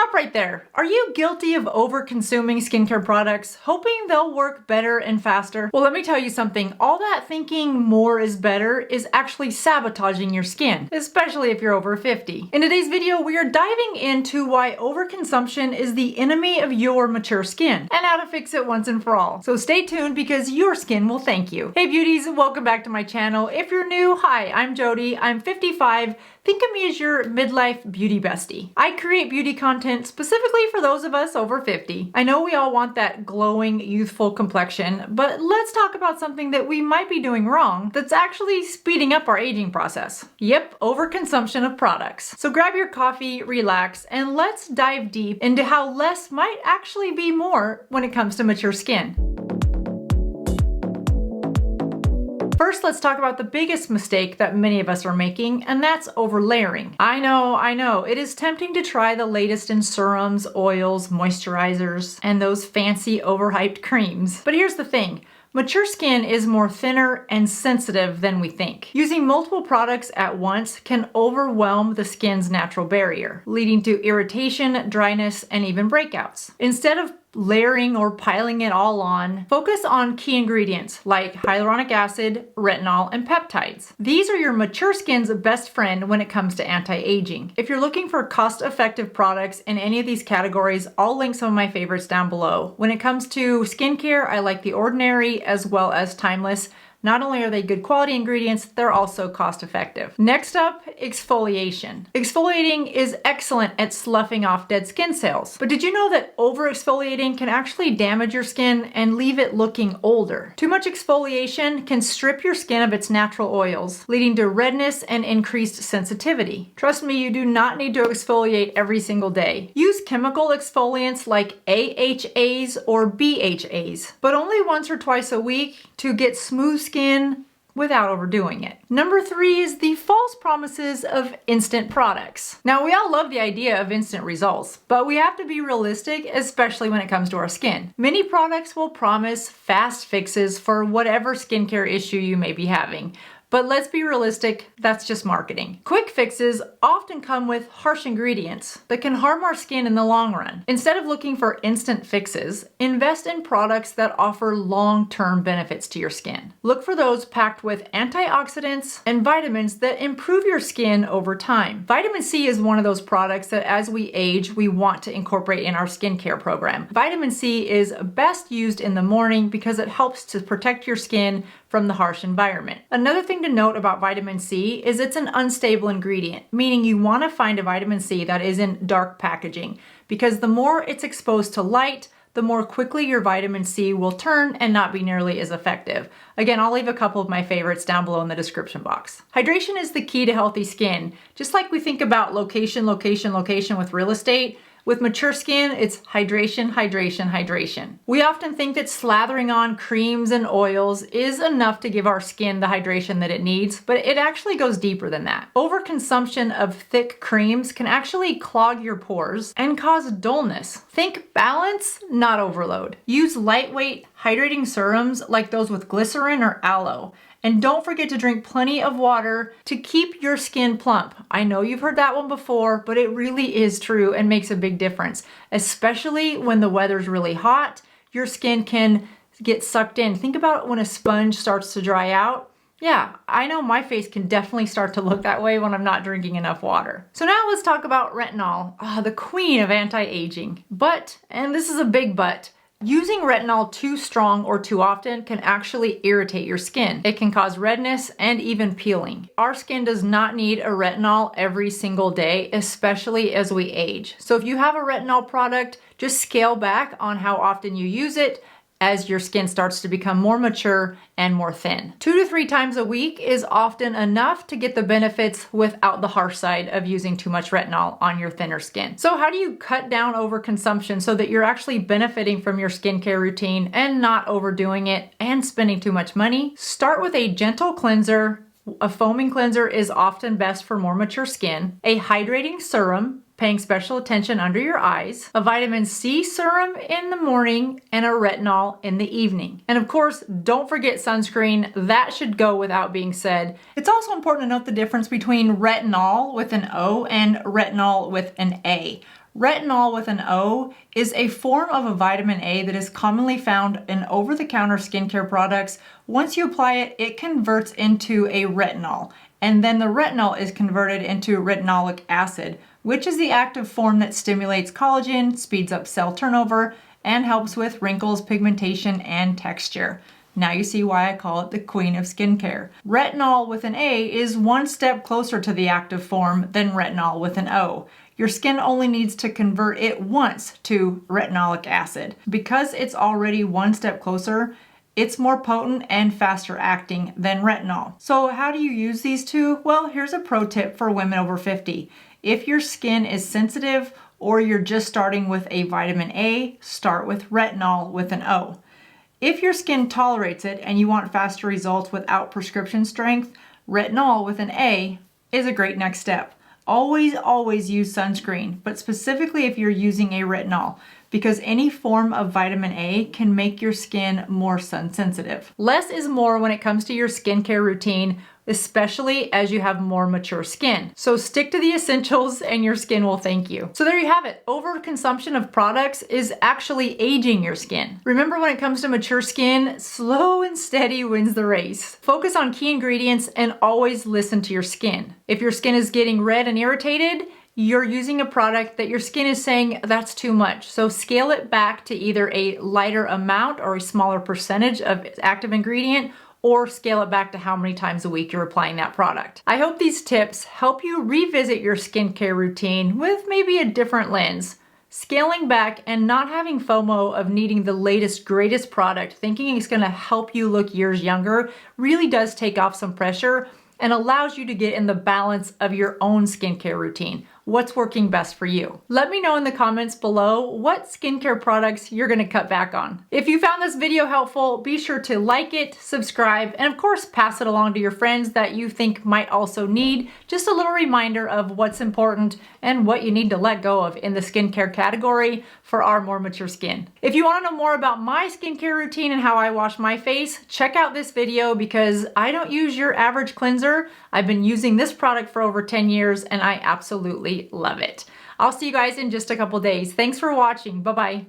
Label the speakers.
Speaker 1: Stop right there. Are you guilty of over-consuming skincare products, hoping they'll work better and faster? Well, let me tell you something. All that thinking more is better is actually sabotaging your skin, especially if you're over 50. In today's video, we are diving into why overconsumption is the enemy of your mature skin and how to fix it once and for all. So stay tuned because your skin will thank you. Hey beauties, welcome back to my channel. If you're new, hi, I'm Jody. I'm 55. Think of me as your midlife beauty bestie. I create beauty content specifically for those of us over 50. I know we all want that glowing, youthful complexion, but let's talk about something that we might be doing wrong that's actually speeding up our aging process. Yep, overconsumption of products. So grab your coffee, relax, and let's dive deep into how less might actually be more when it comes to mature skin. First, let's talk about the biggest mistake that many of us are making, and that's overlayering. I know, it is tempting to try the latest in serums, oils, moisturizers, and those fancy overhyped creams. But here's the thing. Mature skin is more thinner and sensitive than we think. Using multiple products at once can overwhelm the skin's natural barrier, leading to irritation, dryness, and even breakouts. Instead of layering or piling it all on, focus on key ingredients like hyaluronic acid, retinol, and peptides. These are your mature skin's best friend when it comes to anti-aging. If you're looking for cost-effective products in any of these categories, I'll link some of my favorites down below. When it comes to skincare, I like The Ordinary as well as Timeless. Not only are they good quality ingredients, they're also cost effective. Next up, exfoliation. Exfoliating is excellent at sloughing off dead skin cells. But did you know that over-exfoliating can actually damage your skin and leave it looking older? Too much exfoliation can strip your skin of its natural oils, leading to redness and increased sensitivity. Trust me, you do not need to exfoliate every single day. Use chemical exfoliants like AHAs or BHAs, but only once or twice a week to get smooth skin without overdoing it. Number 3 is the false promises of instant products. Now, we all love the idea of instant results, but we have to be realistic, especially when it comes to our skin. Many products will promise fast fixes for whatever skincare issue you may be having. But let's be realistic, that's just marketing. Quick fixes often come with harsh ingredients that can harm our skin in the long run. Instead of looking for instant fixes, invest in products that offer long-term benefits to your skin. Look for those packed with antioxidants and vitamins that improve your skin over time. Vitamin C is one of those products that as we age, we want to incorporate in our skincare program. Vitamin C is best used in the morning because it helps to protect your skin from the harsh environment. Another thing to note about vitamin C is it's an unstable ingredient, meaning you want to find a vitamin C that is in dark packaging, because the more it's exposed to light, the more quickly your vitamin C will turn and not be nearly as effective. Again, I'll leave a couple of my favorites down below in the description box. Hydration is the key to healthy skin. Just like we think about location with real estate, with mature skin, it's hydration, hydration, hydration. We often think that slathering on creams and oils is enough to give our skin the hydration that it needs, but it actually goes deeper than that. Overconsumption of thick creams can actually clog your pores and cause dullness. Think balance, not overload. Use lightweight, hydrating serums like those with glycerin or aloe. And don't forget to drink plenty of water to keep your skin plump. I know you've heard that one before, but it really is true and makes a big difference. Especially when the weather's really hot, your skin can get sucked in. Think about when a sponge starts to dry out. Yeah, I know my face can definitely start to look that way when I'm not drinking enough water. So now let's talk about retinol, the queen of anti-aging. But, and this is a big but, using retinol too strong or too often can actually irritate your skin. It can cause redness and even peeling. Our skin does not need a retinol every single day, especially as we age. So if you have a retinol product, just scale back on how often you use it as your skin starts to become more mature and more thin. 2 to 3 times a week is often enough to get the benefits without the harsh side of using too much retinol on your thinner skin. So how do you cut down overconsumption so that you're actually benefiting from your skincare routine and not overdoing it and spending too much money? Start with a gentle cleanser. A foaming cleanser is often best for more mature skin. A hydrating serum, paying special attention under your eyes, a vitamin C serum in the morning, and a retinol in the evening. And of course, don't forget sunscreen. That should go without being said. It's also important to note the difference between retinol with an O and retinol with an A. Retinol with an O is a form of a vitamin A that is commonly found in over-the-counter skincare products. Once you apply it, it converts into a retinol, and then the retinol is converted into retinolic acid, which is the active form that stimulates collagen, speeds up cell turnover, and helps with wrinkles, pigmentation, and texture. Now you see why I call it the queen of skincare. Retinol with an A is one step closer to the active form than retinol with an O. Your skin only needs to convert it once to retinolic acid. Because it's already one step closer, it's more potent and faster acting than retinol. So how do you use these two? Well, here's a pro tip for women over 50. If your skin is sensitive or you're just starting with a vitamin A, start with retinol with an O. If your skin tolerates it and you want faster results without prescription strength, retinol with an A is a great next step. Always use sunscreen, but specifically if you're using a retinol, because any form of vitamin A can make your skin more sun sensitive. Less is more when it comes to your skincare routine, especially as you have more mature skin. So stick to the essentials and your skin will thank you. So there you have it. Overconsumption of products is actually aging your skin. Remember, when it comes to mature skin, slow and steady wins the race. Focus on key ingredients and always listen to your skin. If your skin is getting red and irritated, you're using a product that your skin is saying that's too much. So scale it back to either a lighter amount or a smaller percentage of active ingredient, or scale it back to how many times a week you're applying that product. I hope these tips help you revisit your skincare routine with maybe a different lens. Scaling back and not having FOMO of needing the latest, greatest product, thinking it's gonna help you look years younger, really does take off some pressure and allows you to get in the balance of your own skincare routine. What's working best for you? Let me know in the comments below what skincare products you're gonna cut back on. If you found this video helpful, be sure to like it, subscribe, and of course pass it along to your friends that you think might also need just a little reminder of what's important and what you need to let go of in the skincare category for our more mature skin. If you wanna know more about my skincare routine and how I wash my face, check out this video because I don't use your average cleanser. I've been using this product for over 10 years and I absolutely love it. I'll see you guys in just a couple days. Thanks for watching. Bye-bye.